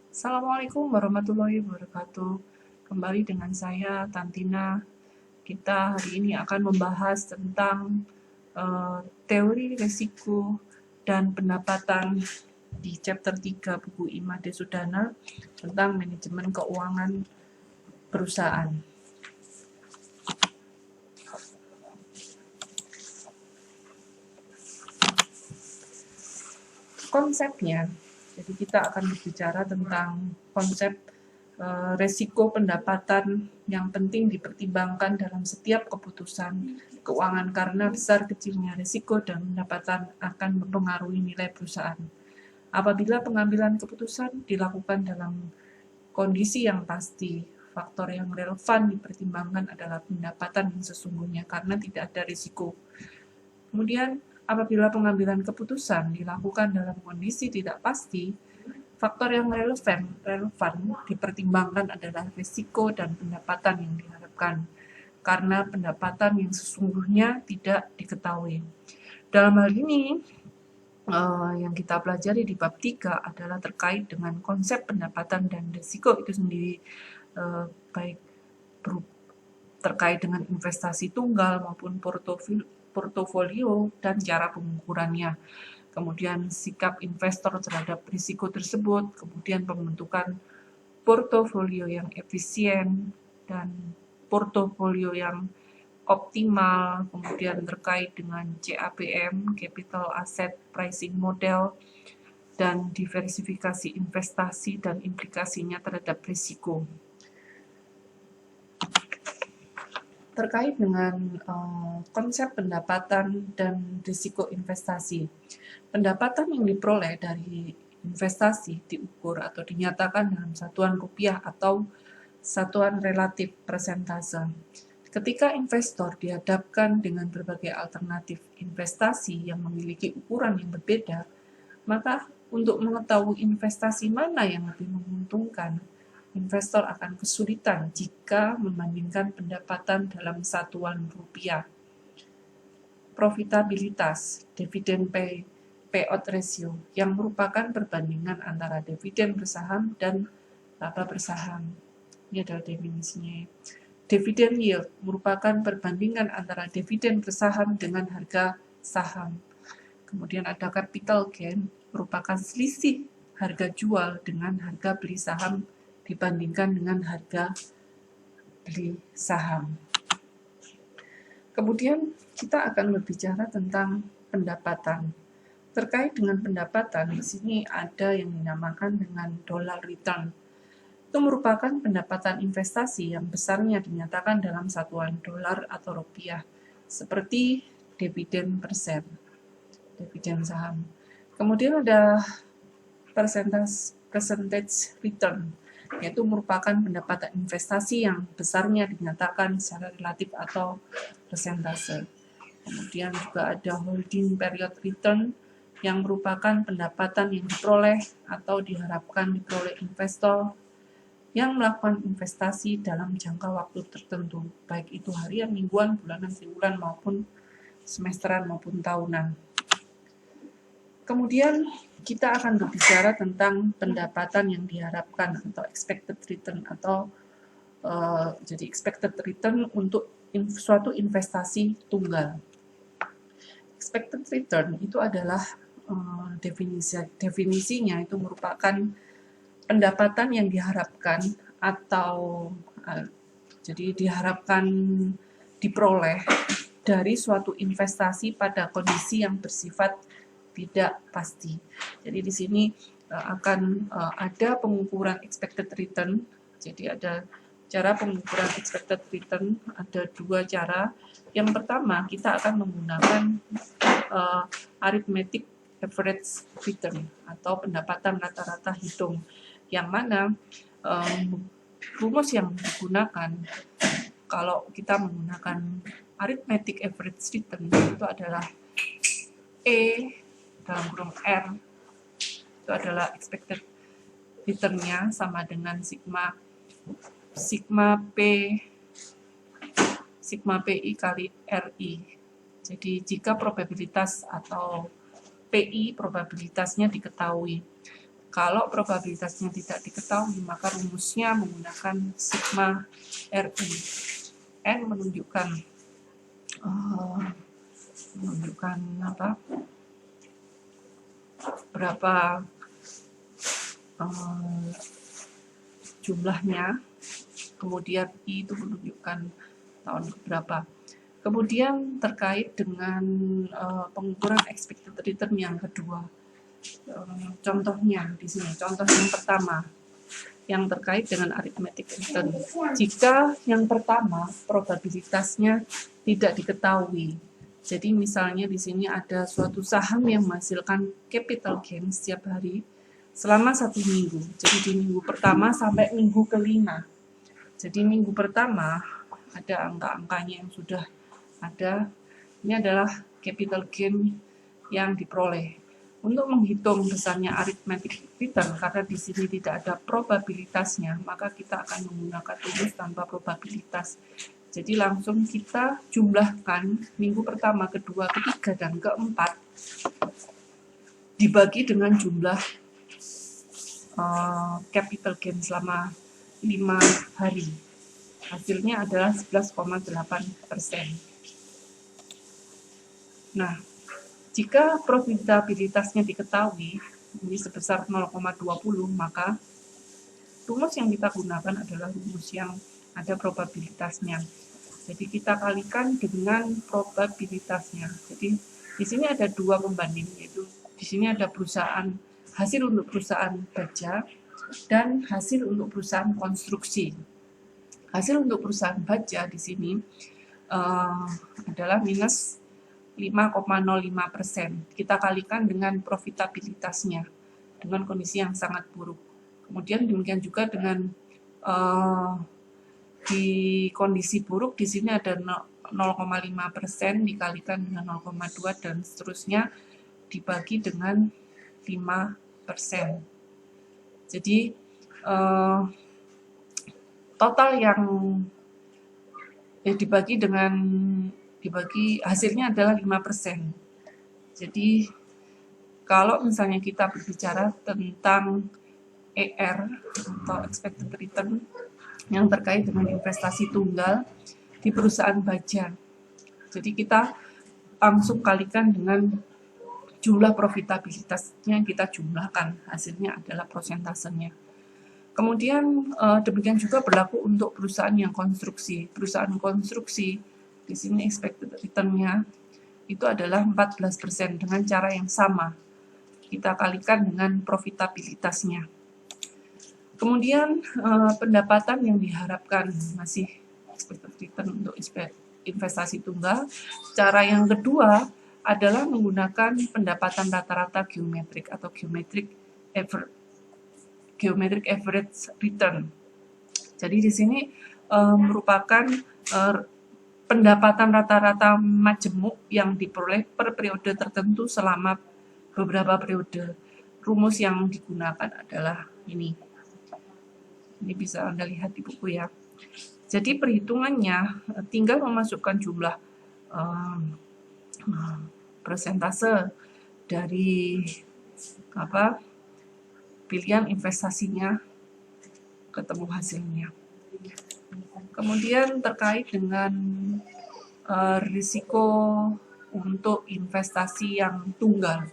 Assalamualaikum warahmatullahi wabarakatuh. Kembali dengan saya, Tantina. Kita hari ini akan membahas tentang teori risiko dan pendapatan di chapter 3 buku Imade Sudana tentang manajemen keuangan perusahaan. Konsepnya, jadi kita akan berbicara tentang konsep resiko pendapatan yang penting dipertimbangkan dalam setiap keputusan keuangan karena besar kecilnya resiko dan pendapatan akan mempengaruhi nilai perusahaan. Apabila pengambilan keputusan dilakukan dalam kondisi yang pasti, faktor yang relevan dipertimbangkan adalah pendapatan yang sesungguhnya karena tidak ada risiko. Kemudian, apabila pengambilan keputusan dilakukan dalam kondisi tidak pasti, faktor yang relevan dipertimbangkan adalah risiko dan pendapatan yang diharapkan, karena pendapatan yang sesungguhnya tidak diketahui. Dalam hal ini, yang kita pelajari di bab 3 adalah terkait dengan konsep pendapatan dan risiko itu sendiri, baik terkait dengan investasi tunggal maupun portofolio dan cara pengukurannya. Kemudian sikap investor terhadap risiko tersebut, kemudian pembentukan portofolio yang efisien dan portofolio yang optimal, kemudian terkait dengan CAPM, Capital Asset Pricing Model, dan diversifikasi investasi dan implikasinya terhadap risiko. Terkait dengan konsep pendapatan dan risiko investasi. Pendapatan yang diperoleh dari investasi diukur atau dinyatakan dalam satuan rupiah atau satuan relatif persentase. Ketika investor dihadapkan dengan berbagai alternatif investasi yang memiliki ukuran yang berbeda, maka untuk mengetahui investasi mana yang lebih menguntungkan, investor akan kesulitan jika membandingkan pendapatan dalam satuan rupiah. Profitabilitas, dividend payout ratio, yang merupakan perbandingan antara dividen bersaham dan laba bersaham. Ini adalah definisinya. Dividend yield merupakan perbandingan antara dividen bersaham dengan harga saham. Kemudian ada capital gain, merupakan selisih harga jual dengan harga beli saham dibandingkan dengan harga beli saham. Kemudian kita akan berbicara tentang pendapatan. Terkait dengan pendapatan, di sini ada yang dinamakan dengan dollar return. Itu merupakan pendapatan investasi yang besarnya dinyatakan dalam satuan dolar atau rupiah, seperti dividen persen, dividen saham. Kemudian ada percentage return, yaitu merupakan pendapatan investasi yang besarnya dinyatakan secara relatif atau persentase. Kemudian juga ada holding period return, yang merupakan pendapatan yang diperoleh atau diharapkan diperoleh investor yang melakukan investasi dalam jangka waktu tertentu, baik itu harian, mingguan, bulanan, triwulan, maupun semesteran maupun tahunan. Kemudian kita akan berbicara tentang pendapatan yang diharapkan atau expected return atau jadi expected return untuk suatu investasi tunggal. Expected return itu adalah definisinya itu merupakan pendapatan yang diharapkan atau jadi diharapkan diperoleh dari suatu investasi pada kondisi yang bersifat tidak pasti. Jadi di sini akan ada pengukuran expected return. Jadi ada cara pengukuran expected return, ada dua cara. Yang pertama, kita akan menggunakan arithmetic average return atau pendapatan rata-rata hitung, yang mana rumus yang digunakan kalau kita menggunakan arithmetic average return itu adalah E dalam kurung R itu adalah expected return-nya sama dengan sigma PI kali RI. Jadi jika probabilitas atau PI probabilitasnya diketahui, Kalau probabilitasnya tidak diketahui, maka rumusnya menggunakan sigma RI. N menunjukkan apa? Berapa jumlahnya, kemudian I itu menunjukkan tahun berapa. Kemudian terkait dengan pengukuran expected return yang kedua, contohnya di sini, contoh yang pertama yang terkait dengan arithmetic return. Jika yang pertama probabilitasnya tidak diketahui, jadi misalnya di sini ada suatu saham yang menghasilkan capital gain setiap hari selama 1 minggu. Jadi di minggu pertama sampai minggu kelima. Jadi minggu pertama ada angka-angkanya yang sudah ada. Ini adalah capital gain yang diperoleh. Untuk menghitung besarnya arithmetic return, karena di sini tidak ada probabilitasnya, maka kita akan menggunakan rumus tanpa probabilitas. Jadi langsung kita jumlahkan minggu pertama, kedua, ketiga, dan keempat dibagi dengan jumlah capital gain selama 5 hari. Hasilnya adalah 11,8%. Nah, jika probabilitasnya diketahui, ini sebesar 0,20, maka rumus yang kita gunakan adalah rumus yang ada probabilitasnya. Jadi kita kalikan dengan probabilitasnya. Jadi di sini ada 2 pembanding, yaitu di sini ada hasil untuk perusahaan baja dan hasil untuk perusahaan konstruksi. Hasil untuk perusahaan baja di sini adalah minus 5,05%. Kita kalikan dengan profitabilitasnya dengan kondisi yang sangat buruk. Kemudian demikian juga dengan di kondisi buruk di sini ada 0,5% dikalikan dengan 0,2 dan seterusnya dibagi dengan 5%. Jadi total yang dibagi hasilnya adalah 5%. Jadi kalau misalnya kita berbicara tentang ER atau expected return yang terkait dengan investasi tunggal di perusahaan baja. Jadi kita langsung kalikan dengan jumlah profitabilitasnya, kita jumlahkan, hasilnya adalah prosentasenya. Kemudian demikian juga berlaku untuk perusahaan yang konstruksi. Perusahaan konstruksi di sini expected return-nya itu adalah 14% dengan cara yang sama. Kita kalikan dengan profitabilitasnya. Kemudian pendapatan yang diharapkan masih expected return untuk investasi tunggal. Cara yang kedua adalah menggunakan pendapatan rata-rata geometrik atau geometric average return. Jadi di sini merupakan pendapatan rata-rata majemuk yang diperoleh per periode tertentu selama beberapa periode. Rumus yang digunakan adalah ini. Ini bisa Anda lihat di buku ya. Jadi perhitungannya tinggal memasukkan jumlah persentase dari pilihan investasinya, ketemu hasilnya. Kemudian terkait dengan risiko untuk investasi yang tunggal.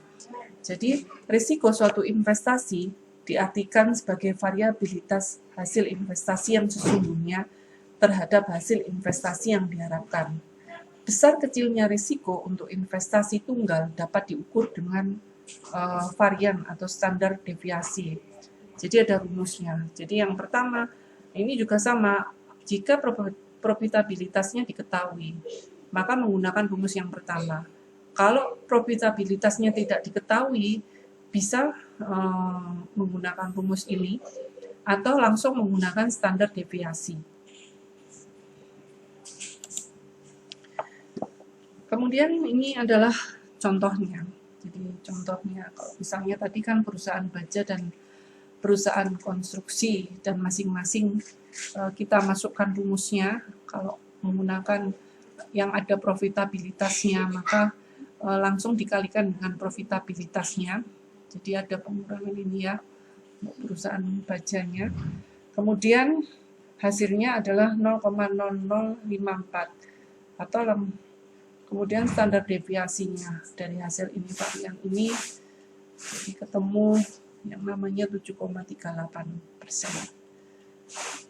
Jadi risiko suatu investasi diartikan sebagai variabilitas hasil investasi yang sesungguhnya terhadap hasil investasi yang diharapkan. Besar kecilnya risiko untuk investasi tunggal dapat diukur dengan varian atau standar deviasi. Jadi ada rumusnya. Jadi yang pertama, ini juga sama, jika profitabilitasnya diketahui, maka menggunakan rumus yang pertama. Kalau profitabilitasnya tidak diketahui, bisa menggunakan rumus ini, atau langsung menggunakan standar deviasi. Kemudian ini adalah contohnya. Jadi contohnya, kalau misalnya tadi kan perusahaan baja dan perusahaan konstruksi, dan masing-masing kita masukkan rumusnya. Kalau menggunakan yang ada profitabilitasnya, maka langsung dikalikan dengan profitabilitasnya. Jadi ada pengurangan ini ya, perusahaan bajanya. Kemudian hasilnya adalah 0,0054 atau kemudian standar deviasinya dari hasil ini varian ini jadi ketemu yang namanya 7,38%.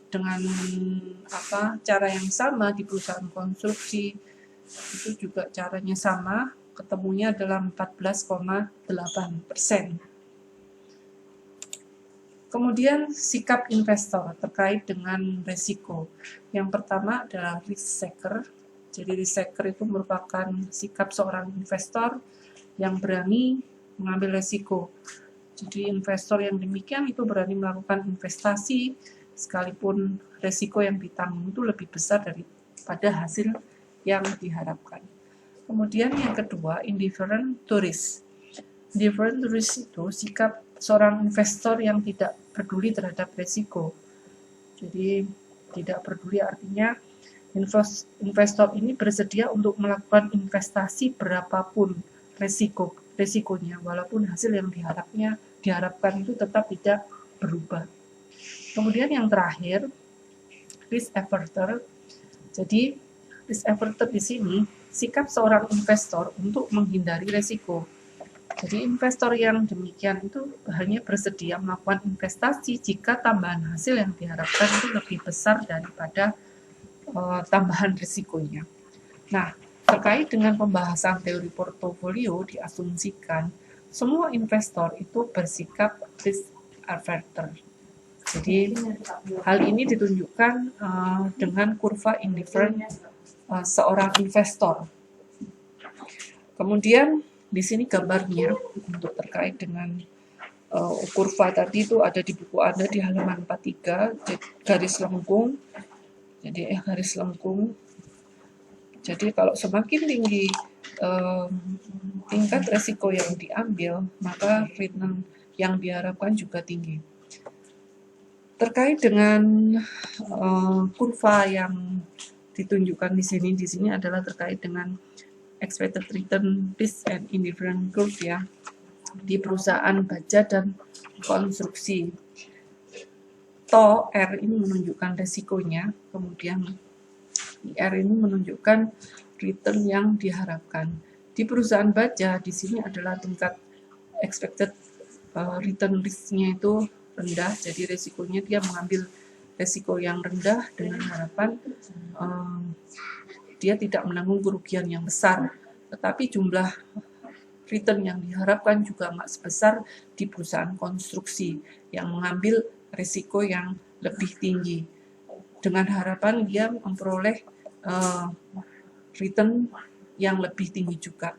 Dengan cara yang sama di perusahaan konstruksi itu juga caranya sama, ketemunya adalah 14,8%. Kemudian sikap investor terkait dengan risiko. Yang pertama adalah risk taker. Jadi risk taker itu merupakan sikap seorang investor yang berani mengambil risiko. Jadi investor yang demikian itu berani melakukan investasi sekalipun risiko yang ditanggung itu lebih besar daripada hasil yang diharapkan. Kemudian yang kedua, indifferent to risk. Indifferent to risk itu sikap seorang investor yang tidak peduli terhadap risiko. Jadi tidak peduli artinya investor ini bersedia untuk melakukan investasi berapapun risikonya, walaupun hasil yang diharapkan itu tetap tidak berubah. Kemudian yang terakhir, risk averter. Jadi risk averter di sini sikap seorang investor untuk menghindari risiko. Jadi investor yang demikian itu hanya bersedia melakukan investasi jika tambahan hasil yang diharapkan itu lebih besar daripada tambahan risikonya. Nah, terkait dengan pembahasan teori portofolio diasumsikan semua investor itu bersikap risk averter. Jadi hal ini ditunjukkan dengan kurva indifferent seorang investor. Kemudian di sini gambarnya untuk terkait dengan kurva tadi itu ada di buku Anda di halaman 43 garis lengkung. Jadi garis lengkung. Jadi kalau semakin tinggi tingkat resiko yang diambil, maka return yang diharapkan juga tinggi. Terkait dengan kurva yang ditunjukkan di sini adalah terkait dengan expected return risk and indifferent curve ya di perusahaan baja dan konstruksi. R ini menunjukkan resikonya, kemudian R ini menunjukkan return yang diharapkan. Di perusahaan baja di sini adalah tingkat expected return risk-nya itu rendah, jadi resikonya dia mengambil resiko yang rendah dengan harapan dia tidak menanggung kerugian yang besar, tetapi jumlah return yang diharapkan juga nggak sebesar di perusahaan konstruksi yang mengambil risiko yang lebih tinggi dengan harapan dia memperoleh return yang lebih tinggi juga.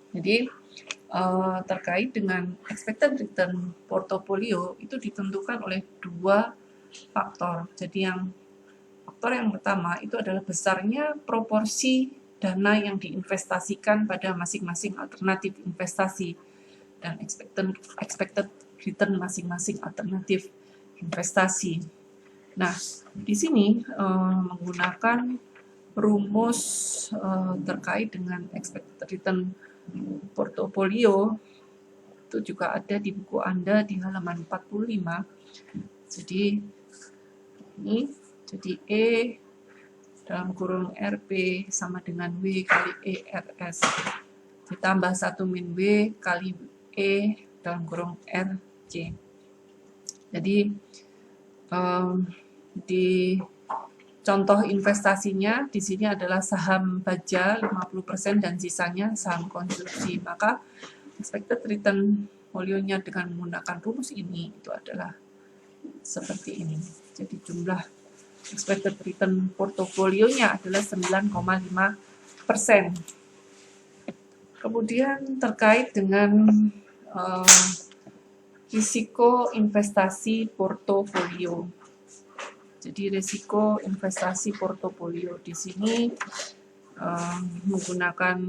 Jadi terkait dengan expected return portofolio itu ditentukan oleh dua faktor. Jadi faktor yang pertama itu adalah besarnya proporsi dana yang diinvestasikan pada masing-masing alternatif investasi dan expected return masing-masing alternatif investasi. Nah, di sini menggunakan rumus terkait dengan expected return portofolio itu juga ada di buku Anda di halaman 45. Jadi ini jadi E dalam kurung RP sama dengan W kali ERS ditambah 1 min W kali E dalam kurung RC. Jadi di contoh investasinya di sini adalah saham baja 50% dan sisanya saham konstruksi. Maka expected return folionya dengan menggunakan rumus ini itu adalah seperti ini. Jadi jumlah expected return portofolionya adalah 9,5%. Kemudian terkait dengan risiko investasi portofolio. Jadi risiko investasi portofolio di sini menggunakan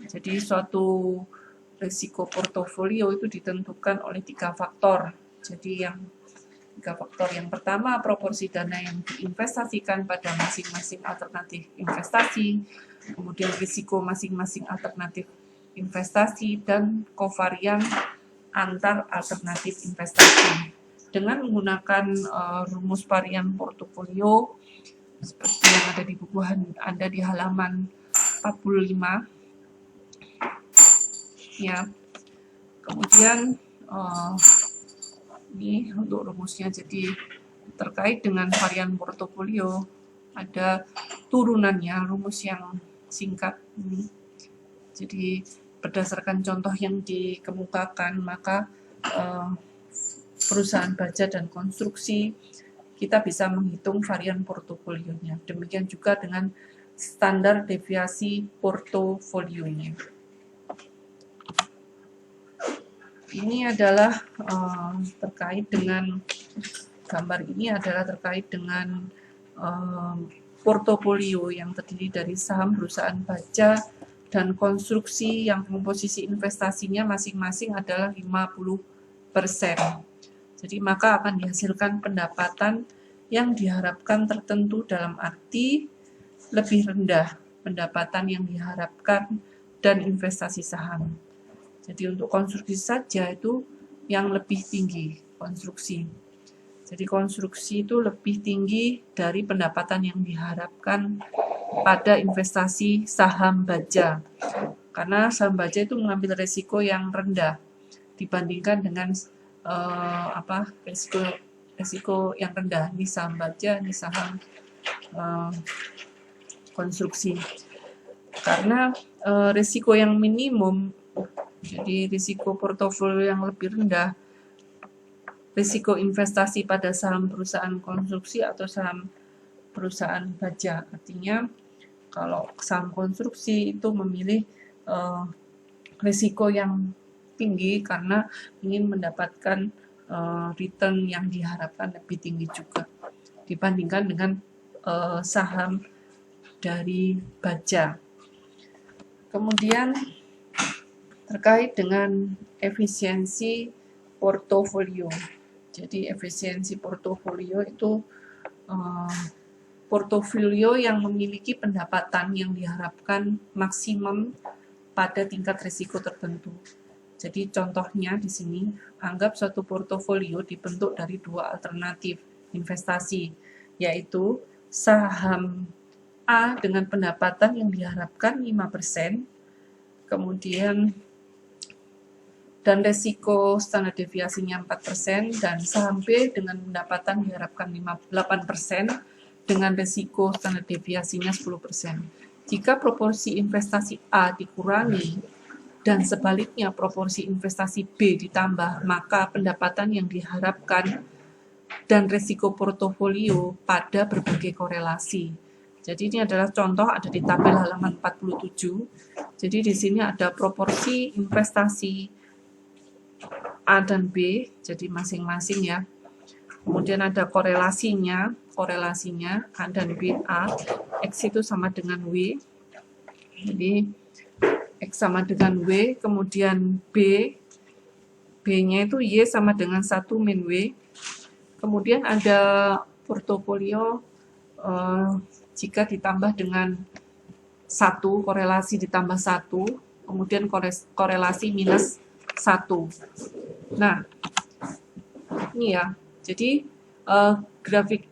jadi suatu risiko portofolio itu ditentukan oleh 3 faktor. Jadi yang 3 faktor yang pertama proporsi dana yang diinvestasikan pada masing-masing alternatif investasi, kemudian risiko masing-masing alternatif investasi dan kovarian antar alternatif investasi. Dengan menggunakan rumus varian portofolio seperti yang ada di buku Anda di halaman 45 ya. Kemudian ini untuk rumusnya, jadi terkait dengan varian portofolio ada turunannya, rumus yang singkat ini. Jadi berdasarkan contoh yang dikemukakan, maka perusahaan baja dan konstruksi kita bisa menghitung varian portofolionya. Demikian juga dengan standar deviasi portofolionya. Ini adalah terkait dengan gambar ini adalah terkait dengan portofolio yang terdiri dari saham perusahaan baja dan konstruksi yang komposisi investasinya masing-masing adalah 50%. Jadi maka akan dihasilkan pendapatan yang diharapkan tertentu dalam arti lebih rendah pendapatan yang diharapkan dan investasi saham. Jadi untuk konstruksi saja itu yang lebih tinggi konstruksi. Jadi konstruksi itu lebih tinggi dari pendapatan yang diharapkan pada investasi saham baja. Karena saham baja itu mengambil risiko yang rendah dibandingkan dengan risiko yang rendah. Ini saham baja, ini saham konstruksi. Karena risiko yang minimum, jadi risiko portofolio yang lebih rendah, risiko investasi pada saham perusahaan konstruksi atau saham perusahaan baja. Artinya kalau saham konstruksi itu memilih risiko yang tinggi karena ingin mendapatkan return yang diharapkan lebih tinggi juga dibandingkan dengan saham dari baja. Kemudian terkait dengan efisiensi portofolio. Jadi efisiensi portofolio itu portofolio yang memiliki pendapatan yang diharapkan maksimum pada tingkat risiko tertentu. Jadi contohnya di sini, anggap suatu portofolio dibentuk dari dua alternatif investasi, yaitu saham A dengan pendapatan yang diharapkan 5%, kemudian dan resiko standar deviasinya 4%, dan saham B dengan pendapatan diharapkan 8% dengan resiko standar deviasinya 10%. Jika proporsi investasi A dikurangi dan sebaliknya proporsi investasi B ditambah, maka pendapatan yang diharapkan dan resiko portofolio pada berbagai korelasi. Jadi ini adalah contoh ada di tabel halaman 47. Jadi di sini ada proporsi investasi A dan B, jadi masing-masing ya. Kemudian ada korelasinya A dan B A, X itu sama dengan W. Jadi X sama dengan W, kemudian B-nya itu Y sama dengan 1 min W. Kemudian ada portofolio jika ditambah dengan 1, korelasi ditambah 1, kemudian korelasi minus 1. Nah, ini ya, jadi grafik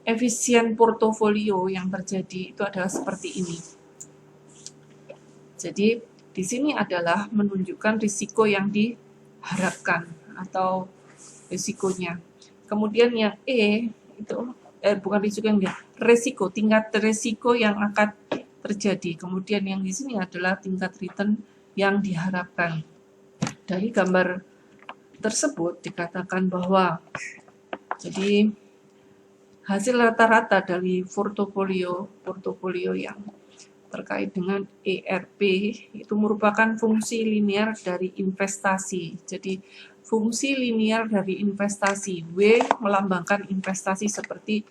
efisien portofolio yang terjadi itu adalah seperti ini. Jadi di sini adalah menunjukkan risiko yang diharapkan atau risikonya. Kemudian yang E itu bukan risiko yang resiko, tingkat resiko yang akan terjadi. Kemudian yang di sini adalah tingkat return yang diharapkan. Dari gambar tersebut dikatakan bahwa jadi hasil rata-rata dari portofolio yang terkait dengan ERP itu merupakan fungsi linear dari investasi. Jadi fungsi linear dari investasi, W melambangkan investasi seperti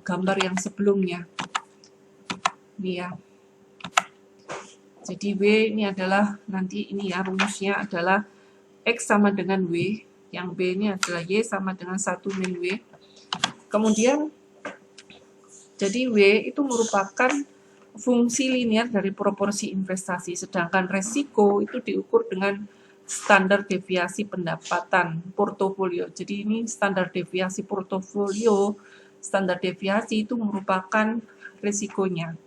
gambar yang sebelumnya. Ini ya. Jadi W ini adalah nanti ini ya rumusnya adalah X sama dengan W, yang B ini adalah Y sama dengan 1 min W. Kemudian jadi W itu merupakan fungsi linear dari proporsi investasi, sedangkan resiko itu diukur dengan standar deviasi pendapatan portofolio. Jadi ini standar deviasi portofolio, standar deviasi itu merupakan risikonya.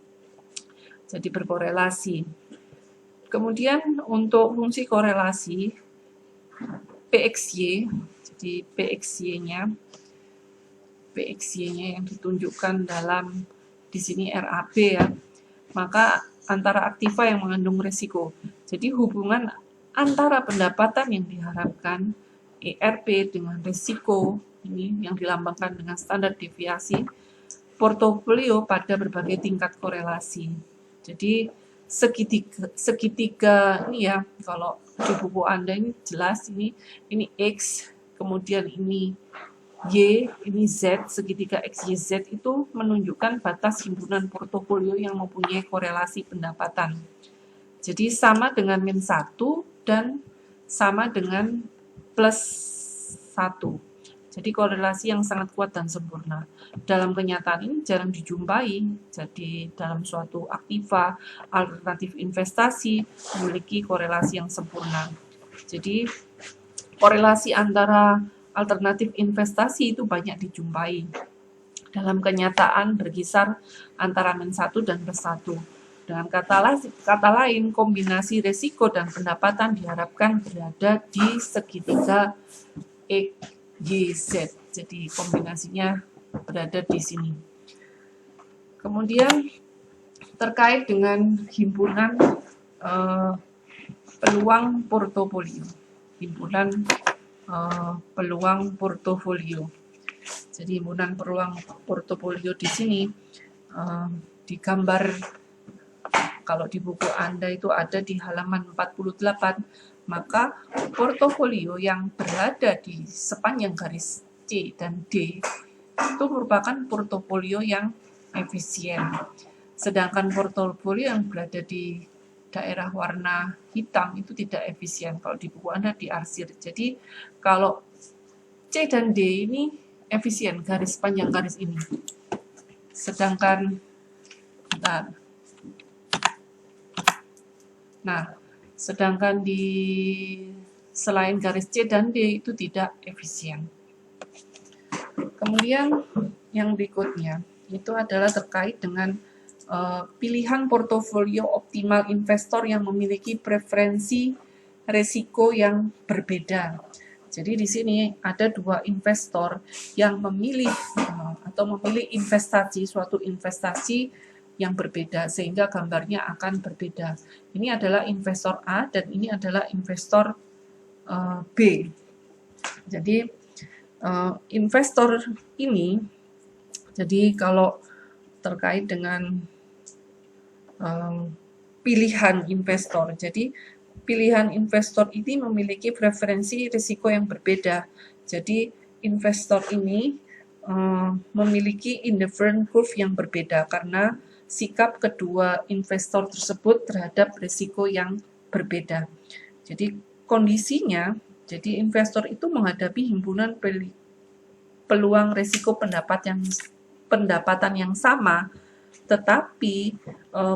Jadi berkorelasi. Kemudian untuk fungsi korelasi PXY, jadi PXY-nya yang ditunjukkan dalam di sini RAB ya, maka antara aktiva yang mengandung risiko. Jadi hubungan antara pendapatan yang diharapkan ERP dengan risiko ini yang dilambangkan dengan standar deviasi portofolio pada berbagai tingkat korelasi. Jadi segitiga ini ya, kalau di buku Anda ini jelas ini X, kemudian ini Y, ini Z, segitiga XYZ itu menunjukkan batas himpunan portofolio yang mempunyai korelasi pendapatan. Jadi sama dengan min 1 dan sama dengan plus 1. Jadi korelasi yang sangat kuat dan sempurna. Dalam kenyataan ini jarang dijumpai. Jadi dalam suatu aktiva, alternatif investasi memiliki korelasi yang sempurna. Jadi korelasi antara alternatif investasi itu banyak dijumpai. Dalam kenyataan berkisar antara min 1 dan plus 1. Dengan kata lain, kombinasi risiko dan pendapatan diharapkan berada di segitiga XYZ. Jadi kombinasinya berada di sini. Kemudian terkait dengan himpunan peluang portofolio. Himpunan peluang portofolio. Jadi himpunan peluang portofolio di sini digambar kalau di buku Anda itu ada di halaman 48, maka portofolio yang berada di sepanjang garis C dan D itu merupakan portofolio yang efisien. Sedangkan portofolio yang berada di daerah warna hitam itu tidak efisien. Kalau di buku Anda diarsir. Jadi kalau C dan D ini efisien, garis panjang garis ini. Sedangkan sedangkan di selain garis C dan D itu tidak efisien. Kemudian yang berikutnya itu adalah terkait dengan pilihan portofolio optimal investor yang memiliki preferensi risiko yang berbeda. Jadi di sini ada dua investor yang memilih atau memilih suatu investasi yang berbeda, sehingga gambarnya akan berbeda. Ini adalah investor A dan ini adalah investor B. Jadi investor ini, jadi kalau terkait dengan pilihan investor, jadi pilihan investor ini memiliki preferensi risiko yang berbeda. Jadi investor ini memiliki indifferent curve yang berbeda karena sikap kedua investor tersebut terhadap risiko yang berbeda. Jadi kondisinya, jadi investor itu menghadapi himpunan peluang risiko pendapatan yang sama, tetapi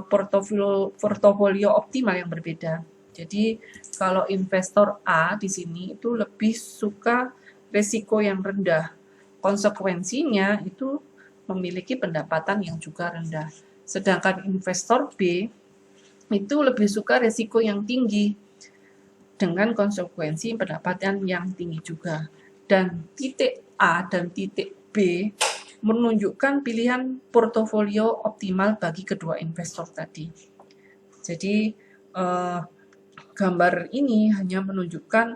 portofolio optimal yang berbeda. Jadi kalau investor A di sini itu lebih suka risiko yang rendah, konsekuensinya itu memiliki pendapatan yang juga rendah. Sedangkan investor B itu lebih suka risiko yang tinggi dengan konsekuensi pendapatan yang tinggi juga. Dan titik A dan titik B menunjukkan pilihan portofolio optimal bagi kedua investor tadi. Jadi gambar ini hanya menunjukkan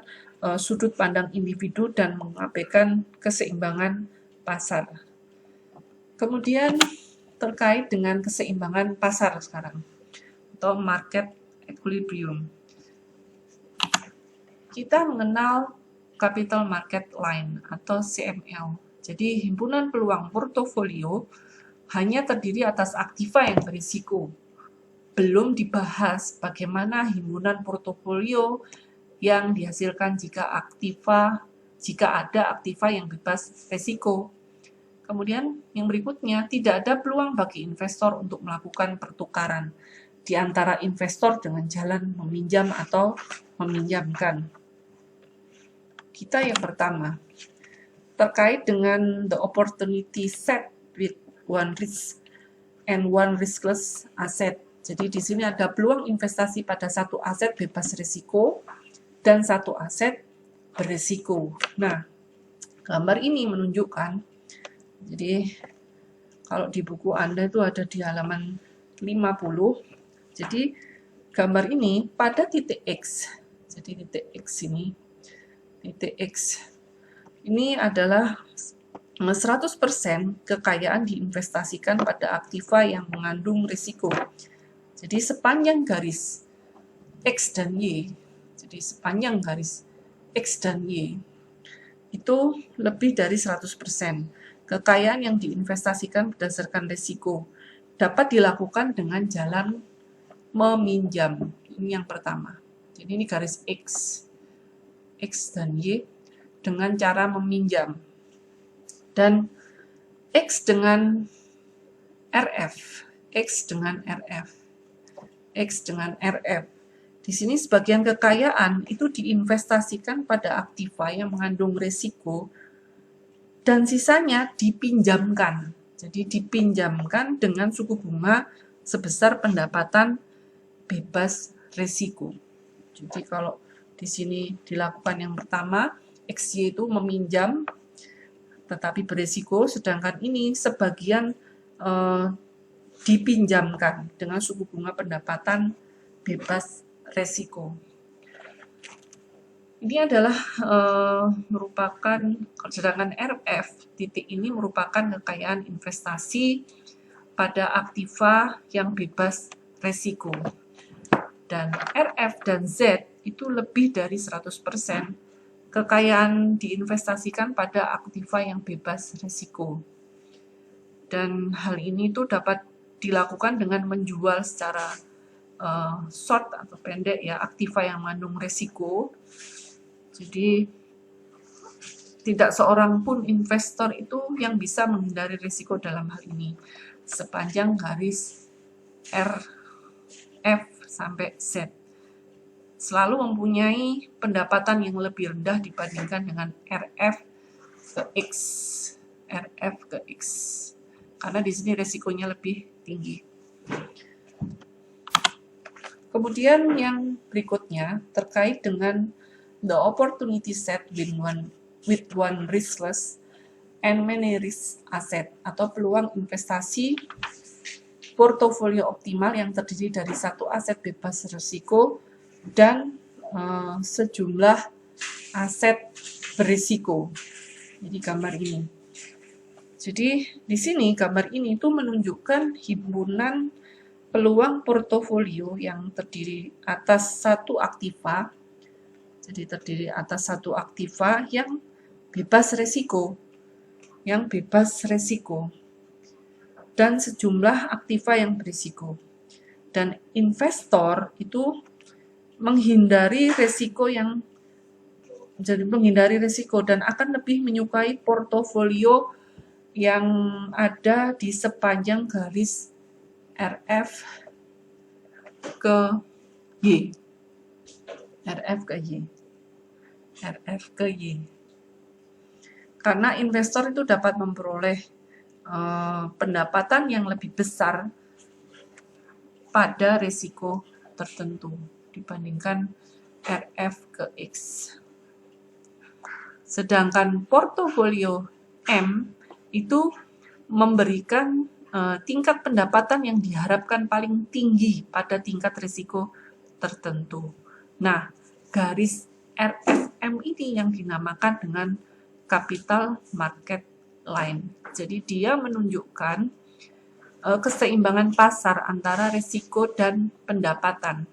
sudut pandang individu dan mengabaikan keseimbangan pasar. Kemudian terkait dengan keseimbangan pasar sekarang atau market equilibrium. Kita mengenal capital market line atau CML. Jadi himpunan peluang portofolio hanya terdiri atas aktiva yang berisiko. Belum dibahas bagaimana himpunan portofolio yang dihasilkan jika ada aktiva yang bebas risiko. Kemudian yang berikutnya, tidak ada peluang bagi investor untuk melakukan pertukaran. di antara investor dengan jalan meminjam atau meminjamkan. Kita yang pertama, terkait dengan the opportunity set with one risk and one riskless asset. Jadi di sini ada peluang investasi pada satu aset bebas risiko dan satu aset berisiko. Nah, gambar ini menunjukkan, jadi kalau di buku Anda itu ada di halaman 50. Jadi gambar ini pada titik X. Jadi titik X ini adalah 100% kekayaan diinvestasikan pada aktiva yang mengandung risiko. Jadi sepanjang garis X dan Y, jadi sepanjang garis X dan Y, itu lebih dari 100%. Kekayaan yang diinvestasikan berdasarkan risiko dapat dilakukan dengan jalan meminjam. Ini yang pertama. Jadi ini garis X dan Y dengan cara meminjam. Dan X dengan RF. Di sini sebagian kekayaan itu diinvestasikan pada aktiva yang mengandung risiko dan sisanya dipinjamkan. Jadi dipinjamkan dengan suku bunga sebesar pendapatan bebas risiko. Jadi kalau di sini dilakukan yang pertama, XY itu meminjam tetapi berisiko, sedangkan ini sebagian dipinjamkan dengan suku bunga pendapatan bebas risiko. Ini adalah merupakan, sedangkan RF titik ini merupakan kekayaan investasi pada aktiva yang bebas risiko. Dan RF dan Z itu lebih dari 100%. Kekayaan diinvestasikan pada aktiva yang bebas risiko. Dan hal ini tuh dapat dilakukan dengan menjual secara short atau pendek ya aktiva yang mengandung risiko. Jadi tidak seorang pun investor itu yang bisa menghindari risiko dalam hal ini. Sepanjang garis R, F sampai Z selalu mempunyai pendapatan yang lebih rendah dibandingkan dengan RF ke X. Karena di sini resikonya lebih tinggi. Kemudian yang berikutnya terkait dengan the opportunity set with one riskless and many risk asset atau peluang investasi portofolio optimal yang terdiri dari satu aset bebas risiko dan sejumlah aset berisiko. Jadi gambar ini. Jadi di sini gambar ini itu menunjukkan himpunan peluang portofolio yang terdiri atas satu aktiva. Jadi terdiri atas satu aktiva yang bebas risiko. Dan sejumlah aktiva yang berisiko. Dan investor itu menghindari risiko dan akan lebih menyukai portofolio yang ada di sepanjang garis RF ke Y. Karena investor itu dapat memperoleh pendapatan yang lebih besar pada risiko tertentu dibandingkan RF ke X. Sedangkan portofolio M itu memberikan tingkat pendapatan yang diharapkan paling tinggi pada tingkat risiko tertentu. Nah, garis RFM ini yang dinamakan dengan capital market line. Jadi dia menunjukkan keseimbangan pasar antara risiko dan pendapatan.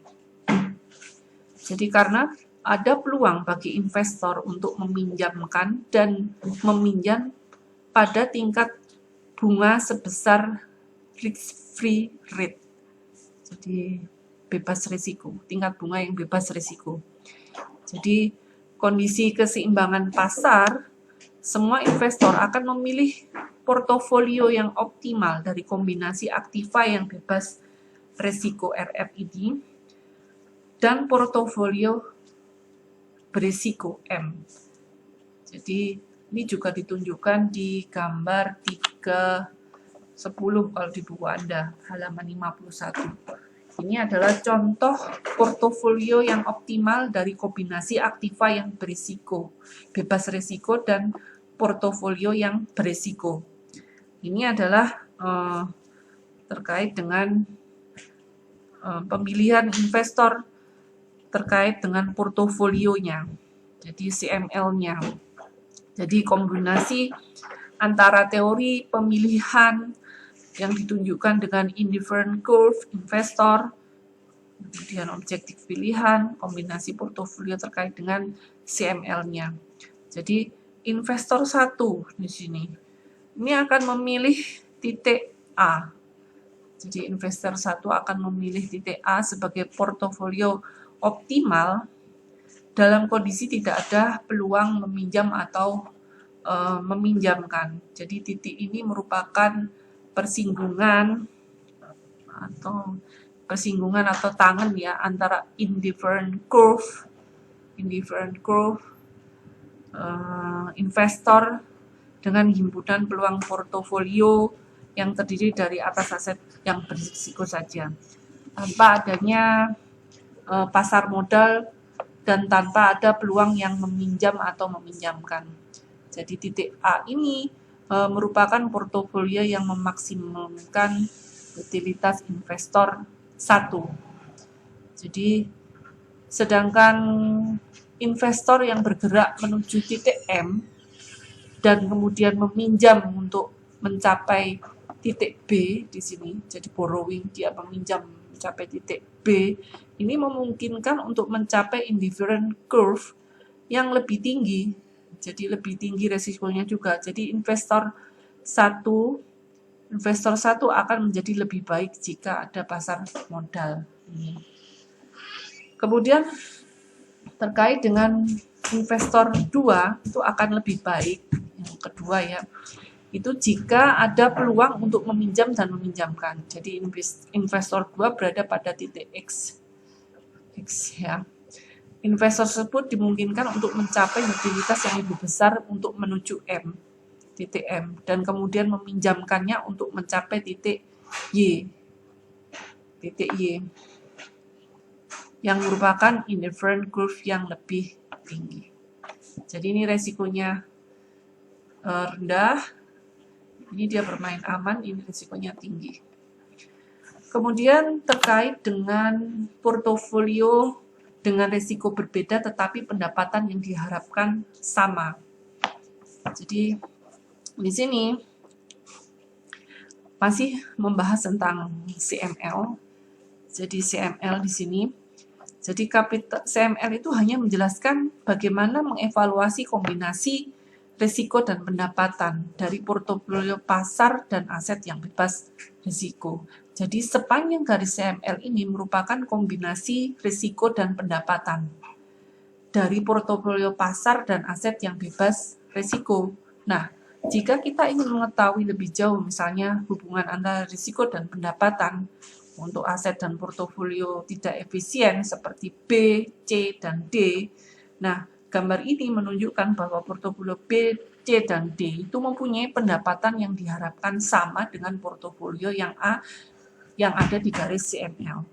Jadi karena ada peluang bagi investor untuk meminjamkan dan meminjam pada tingkat bunga sebesar risk-free rate. Jadi bebas risiko, tingkat bunga yang bebas risiko. Jadi kondisi keseimbangan pasar, semua investor akan memilih portofolio yang optimal dari kombinasi aktiva yang bebas resiko RF ini, dan portofolio berisiko M. Jadi ini juga ditunjukkan di gambar 310 kalau di buku Anda, halaman 51. Ini adalah contoh portofolio yang optimal dari kombinasi aktiva yang berisiko, bebas risiko, dan portofolio yang berisiko. Ini adalah terkait dengan pemilihan investor terkait dengan portofolionya, jadi CML-nya. Jadi kombinasi antara teori pemilihan yang ditunjukkan dengan indifferent curve investor, kemudian objektif pilihan, kombinasi portofolio terkait dengan CML-nya. Jadi investor 1 di sini, ini akan memilih titik A. Jadi investor 1 akan memilih titik A sebagai portofolio optimal dalam kondisi tidak ada peluang meminjam atau meminjamkan. Jadi titik ini merupakan persinggungan atau tangan ya antara indifferent curve investor dengan himpunan peluang portofolio yang terdiri dari atas aset yang berisiko saja, tanpa adanya pasar modal dan tanpa ada peluang yang meminjam atau meminjamkan. Jadi titik A ini merupakan portofolio yang memaksimalkan utilitas investor 1. Jadi sedangkan investor yang bergerak menuju titik M dan kemudian meminjam untuk mencapai titik B di sini, jadi borrowing, dia meminjam mencapai titik B, ini memungkinkan untuk mencapai indifferent curve yang lebih tinggi, jadi lebih tinggi resikonya juga. Jadi investor 1 akan menjadi lebih baik jika ada pasar modal. Kemudian terkait dengan investor 2 itu akan lebih baik, yang kedua ya, itu jika ada peluang untuk meminjam dan meminjamkan. Jadi investor 2 berada pada titik X ya. Investor tersebut dimungkinkan untuk mencapai utilitas yang lebih besar untuk menuju titik M, dan kemudian meminjamkannya untuk mencapai titik Y yang merupakan indifferent curve yang lebih tinggi. Jadi ini resikonya rendah, ini dia bermain aman, ini resikonya tinggi. Kemudian terkait dengan portofolio dengan risiko berbeda tetapi pendapatan yang diharapkan sama. Jadi di sini masih membahas tentang CML. Jadi CML di sini, jadi CML itu hanya menjelaskan bagaimana mengevaluasi kombinasi risiko dan pendapatan dari portofolio pasar dan aset yang bebas risiko. Jadi sepanjang garis CML ini merupakan kombinasi risiko dan pendapatan dari portofolio pasar dan aset yang bebas risiko. Nah, jika kita ingin mengetahui lebih jauh misalnya hubungan antara risiko dan pendapatan untuk aset dan portofolio tidak efisien seperti B, C, dan D. Nah, gambar ini menunjukkan bahwa portofolio B, C, dan D itu mempunyai pendapatan yang diharapkan sama dengan portofolio yang A yang ada di garis CML.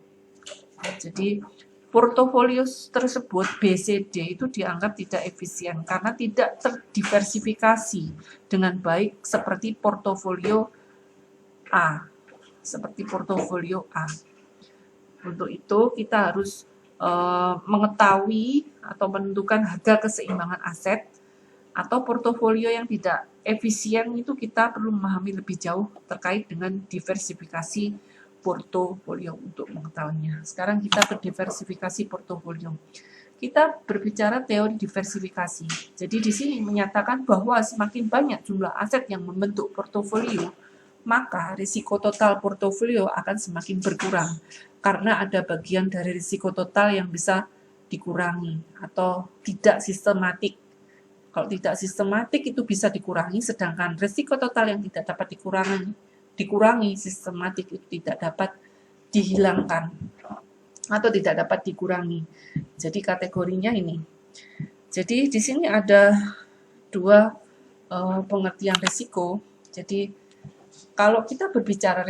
Jadi portofolio tersebut B, C, D itu dianggap tidak efisien karena tidak terdiversifikasi dengan baik seperti portofolio A. Untuk itu kita harus mengetahui atau menentukan harga keseimbangan aset atau portofolio yang tidak efisien. Itu kita perlu memahami lebih jauh terkait dengan diversifikasi portofolio untuk mengetahuinya. Sekarang kita ke diversifikasi portofolio. Kita berbicara teori diversifikasi. Jadi di sini menyatakan bahwa semakin banyak jumlah aset yang membentuk portofolio, maka risiko total portofolio akan semakin berkurang karena ada bagian dari risiko total yang bisa dikurangi atau tidak sistematik. Kalau tidak sistematik itu bisa dikurangi, sedangkan risiko total yang tidak dapat dikurangi sistematik itu tidak dapat dihilangkan atau tidak dapat dikurangi. Jadi kategorinya ini. Jadi di sini ada dua pengertian risiko. Jadi kalau kita berbicara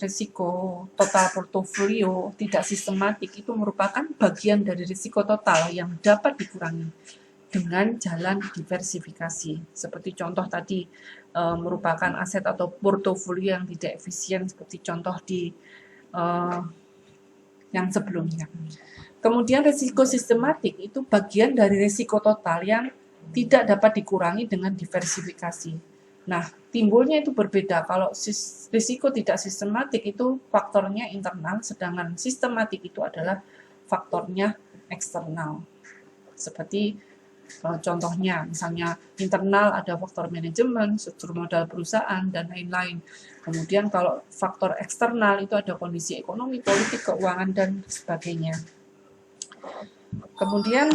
risiko total portofolio tidak sistematik, itu merupakan bagian dari risiko total yang dapat dikurangi dengan jalan diversifikasi. Seperti contoh tadi, merupakan aset atau portofolio yang tidak efisien, seperti contoh di yang sebelumnya. Kemudian risiko sistematik itu bagian dari risiko total yang tidak dapat dikurangi dengan diversifikasi. Nah, timbulnya itu berbeda. Kalau risiko tidak sistematik itu faktornya internal, sedangkan sistematik itu adalah faktornya eksternal. Seperti contohnya, misalnya internal ada faktor manajemen, struktur modal perusahaan, dan lain-lain. Kemudian kalau faktor eksternal itu ada kondisi ekonomi, politik, keuangan, dan sebagainya. Kemudian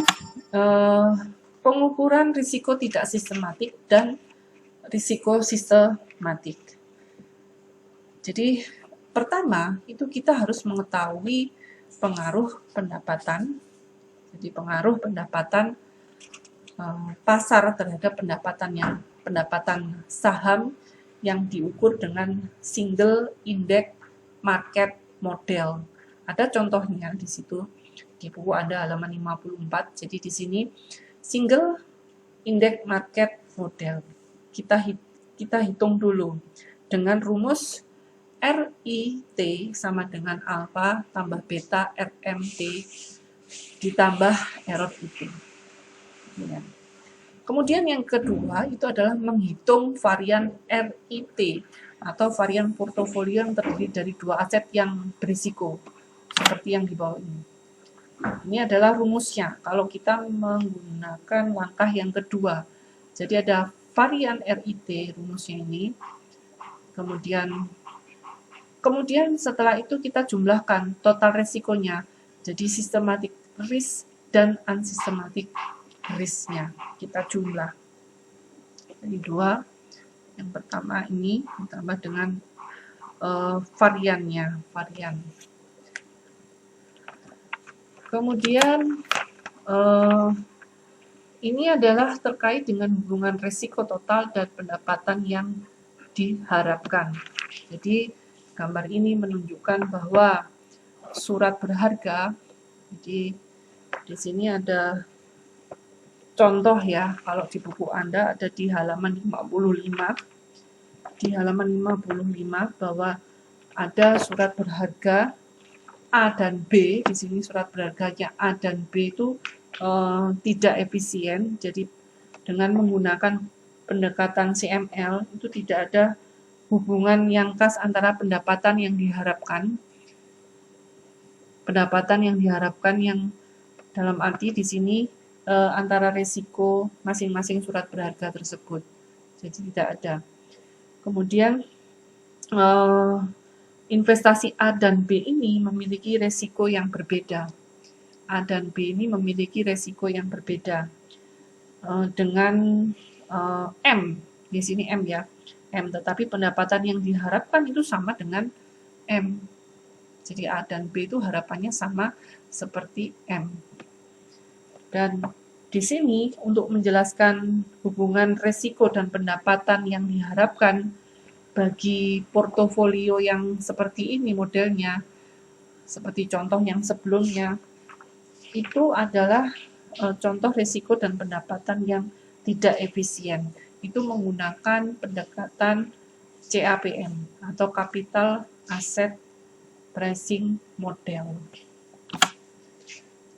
pengukuran risiko tidak sistematik dan risiko sistematik. Jadi pertama itu kita harus mengetahui pengaruh pendapatan. Jadi pengaruh pendapatan pasar terhadap pendapatan saham yang diukur dengan single index market model. Ada contohnya di situ di buku Anda halaman 54. Jadi di sini single index market model. Kita hitung dulu dengan rumus RIT sama dengan alfa tambah beta RMT ditambah error itu. Ya. Kemudian yang kedua itu adalah menghitung varian RIT atau varian portofolio yang terdiri dari dua aset yang berisiko seperti yang di bawah ini. Ini adalah rumusnya kalau kita menggunakan langkah yang kedua. Jadi ada varian RIT rumusnya ini. Kemudian setelah itu kita jumlahkan total resikonya. Jadi systematic risk dan unsystematic risk-nya kita jumlah. Jadi dua. Yang pertama ini ditambah dengan varian. Kemudian ini adalah terkait dengan hubungan risiko total dan pendapatan yang diharapkan. Jadi gambar ini menunjukkan bahwa surat berharga. Jadi di sini ada contoh ya, kalau di buku Anda ada di halaman 55. Di halaman 55 bahwa ada surat berharga A dan B. Di sini surat berharganya A dan B itu tidak efisien. Jadi dengan menggunakan pendekatan CML itu tidak ada hubungan yang khas antara pendapatan yang diharapkan yang dalam arti di sini antara risiko masing-masing surat berharga tersebut. Jadi tidak ada. Kemudian investasi A dan B ini memiliki risiko yang berbeda. A dan B ini memiliki risiko yang berbeda dengan M. Di sini M ya. M, tetapi pendapatan yang diharapkan itu sama dengan M. Jadi A dan B itu harapannya sama seperti M. Dan di sini untuk menjelaskan hubungan risiko dan pendapatan yang diharapkan bagi portofolio yang seperti ini modelnya, seperti contoh yang sebelumnya, itu adalah contoh risiko dan pendapatan yang tidak efisien. Itu menggunakan pendekatan CAPM atau Capital Asset Pricing Model.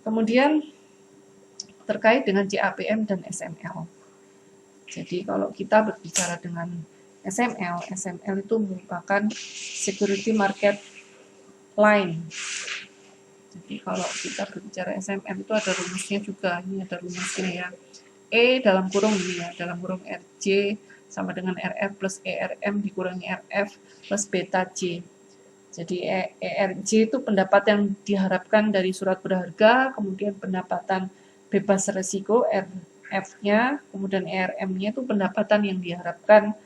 Kemudian terkait dengan CAPM dan SML. Jadi kalau kita berbicara dengan SML itu merupakan Security Market Line. Jadi kalau kita berbicara SML itu ada rumusnya juga. Ini ada rumusnya ya. E dalam kurung ini ya, dalam kurung RJ sama dengan RF plus ERM dikurangi RF plus beta J. Jadi ERJ itu pendapat yang diharapkan dari surat berharga, kemudian pendapatan bebas risiko RF-nya, kemudian ERM-nya itu pendapatan yang diharapkan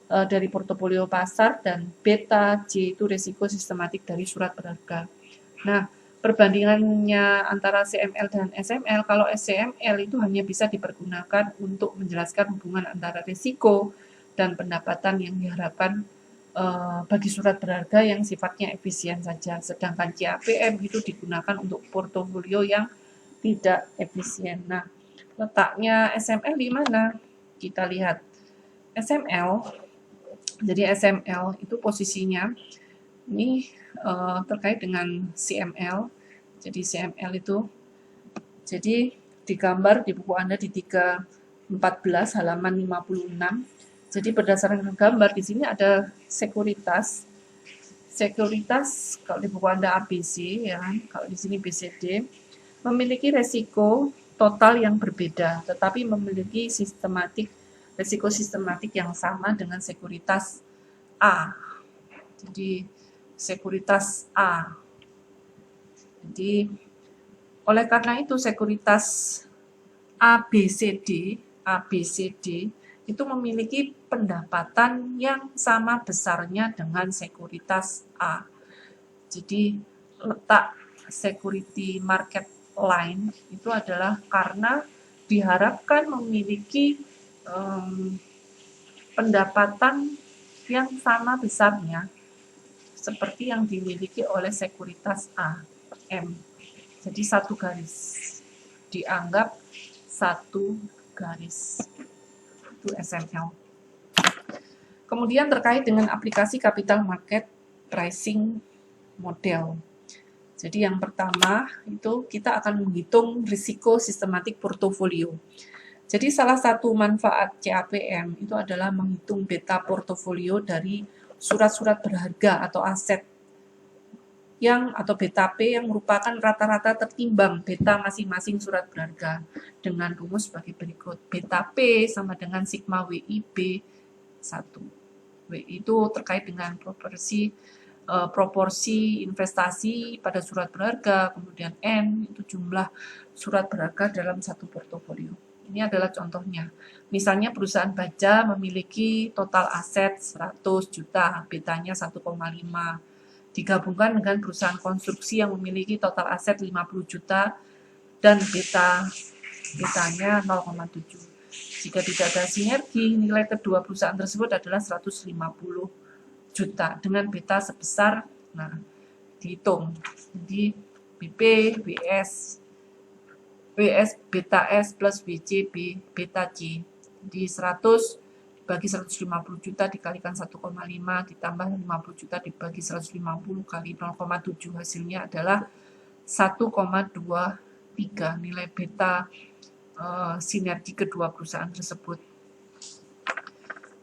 dari portofolio pasar, dan beta J itu risiko sistematik dari surat berharga. Nah, perbandingannya antara CML dan SML, kalau SCML itu hanya bisa dipergunakan untuk menjelaskan hubungan antara risiko dan pendapatan yang diharapkan bagi surat berharga yang sifatnya efisien saja. Sedangkan CAPM itu digunakan untuk portofolio yang tidak efisien. Nah, letaknya SML di mana? Kita lihat SML. Jadi SML itu posisinya ini terkait dengan CML. Jadi CML itu jadi digambar di buku Anda di 314 halaman 56. Jadi berdasarkan gambar di sini ada sekuritas. Sekuritas kalau di buku Anda ABC ya, kalau di sini BCD memiliki resiko total yang berbeda, tetapi memiliki resiko sistematik yang sama dengan sekuritas A. Jadi sekuritas A. Jadi oleh karena itu sekuritas ABCD itu memiliki pendapatan yang sama besarnya dengan sekuritas A. Jadi letak security market line itu adalah karena diharapkan memiliki pendapatan yang sama besarnya seperti yang dimiliki oleh sekuritas A, M. Jadi satu garis. Dianggap satu garis. Itu SML. Kemudian terkait dengan aplikasi capital market pricing model. Jadi yang pertama itu kita akan menghitung risiko sistematik portofolio. Jadi salah satu manfaat CAPM itu adalah menghitung beta portofolio dari surat-surat berharga atau aset atau beta P yang merupakan rata-rata tertimbang beta masing-masing surat berharga dengan rumus sebagai berikut. Beta P sama dengan sigma WI B1. WI itu terkait dengan proporsi investasi pada surat berharga, kemudian N itu jumlah surat berharga dalam satu portofolio. Ini adalah contohnya. Misalnya perusahaan baja memiliki total aset 100 juta, betanya 1,5. Digabungkan dengan perusahaan konstruksi yang memiliki total aset 50 juta dan betanya 0,7. Jika tidak ada sinergi, nilai kedua perusahaan tersebut adalah 150 juta dengan beta sebesar, dihitung. Jadi BP, WS beta S plus WC beta C. Di 100 bagi 150 juta dikalikan 1,5 ditambah 50 juta dibagi 150 kali 0,7 hasilnya adalah 1,23 nilai beta sinergi kedua perusahaan tersebut.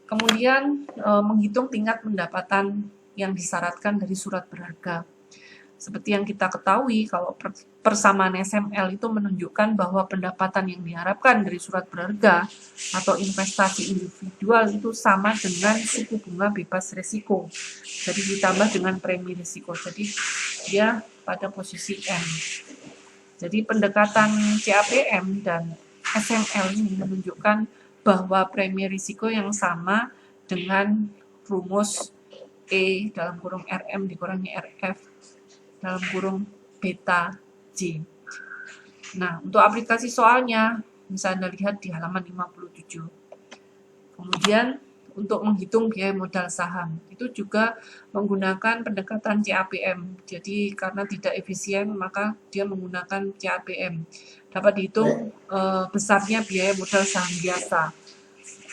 Kemudian menghitung tingkat pendapatan yang disyaratkan dari surat berharga. Seperti yang kita ketahui, kalau persamaan SML itu menunjukkan bahwa pendapatan yang diharapkan dari surat berharga atau investasi individual itu sama dengan suku bunga bebas risiko. Jadi ditambah dengan premi risiko. Jadi dia pada posisi N. Jadi pendekatan CAPM dan SML ini menunjukkan bahwa premi risiko yang sama dengan rumus E dalam kurung RM dikurangi RF dalam kurung beta J. Nah, untuk aplikasi soalnya bisa Anda lihat di halaman 57. Kemudian untuk menghitung biaya modal saham itu juga menggunakan pendekatan CAPM. Jadi karena tidak efisien maka dia menggunakan CAPM. Dapat dihitung besarnya biaya modal saham biasa.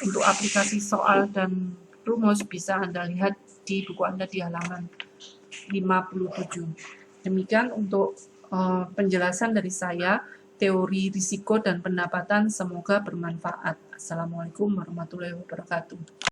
Untuk aplikasi soal dan rumus bisa Anda lihat di buku Anda di halaman 57. Demikian untuk penjelasan dari saya, teori risiko dan pendapatan, semoga bermanfaat. Assalamualaikum warahmatullahi wabarakatuh.